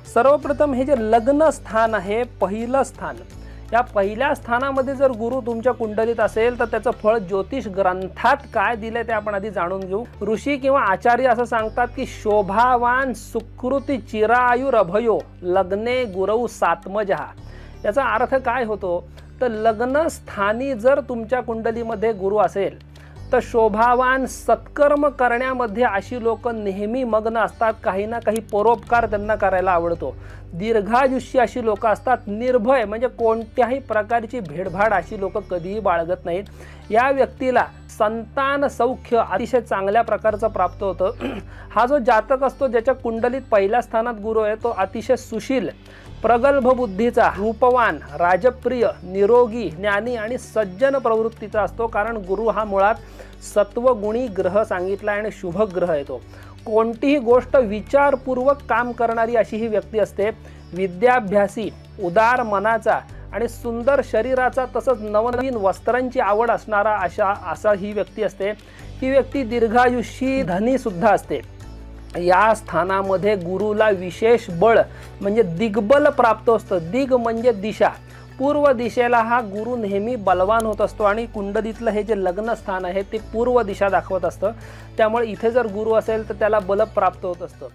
सर्वप्रथम हे जे लग्न स्थान आहे, पहिलं स्थान, या पहिल्या स्थानामध्ये जर गुरु तुमच्या कुंडलीत असेल तर त्याचं फळ ज्योतिष ग्रंथात काय दिले ते आपण आधी जाणून घेऊ। ऋषी किंवा आचार्य असं सांगतात की शोभावान सुकृती चिरायुरभयो लग्ने गुरौ सात्मजः। याचा अर्थ काय होतो तर लग्न स्थानी जर तुमच्या कुंडलीमध्ये गुरु असेल तर शोभावान सत्कर्म करण्यामध्ये अशी लोक नेहमी मग्न असतात, काही ना काही परोपकार त्यांना करायला आवडतो। दीर्घायुष्य अशी लोक असतात, निर्भय म्हणजे कोणत्याही प्रकारची भेडभाड अशी लोक कधीही बाळगत नाहीत। या व्यक्तीला संतान सौख्य अतिशय चांगल्या प्रकारचं प्राप्त होतं। हा जो जातक असतो ज्याच्या कुंडलीत पहिल्या स्थानात गुरु आहे तो अतिशय सुशील, प्रगल्भ बुद्धीचा, रूपवान, राजप्रिय, निरोगी, ज्ञानी आणि सज्जन प्रवृत्तीचा असतो। कारण गुरु हा मुळात सत्वगुणी ग्रह सांगितला आणि शुभ ग्रह आहे तो। कोणतीही गोष्ट विचारपूर्वक काम करणारी अशी ही व्यक्ती असते। विद्याभ्यासी, उदार मनाचा आणि सुंदर शरीराचा तसंच नवनवीन वस्त्रांची आवड असणारा असा ही व्यक्ती असते। ही व्यक्ती दीर्घायुषी, धनी सुद्धा असते। या स्थानामध्ये गुरुला विशेष बळ म्हणजे दिग्बल प्राप्त असतं। दिग म्हणजे दिशा, पूर्व दिशेला हा गुरु नेहमी बलवान होत असतो आणि कुंडलीतलं हे जे लग्न स्थान आहे ते पूर्व दिशा दाखवत असतं। त्यामुळे इथे जर गुरु असेल तर त्याला बल प्राप्त होत असतं।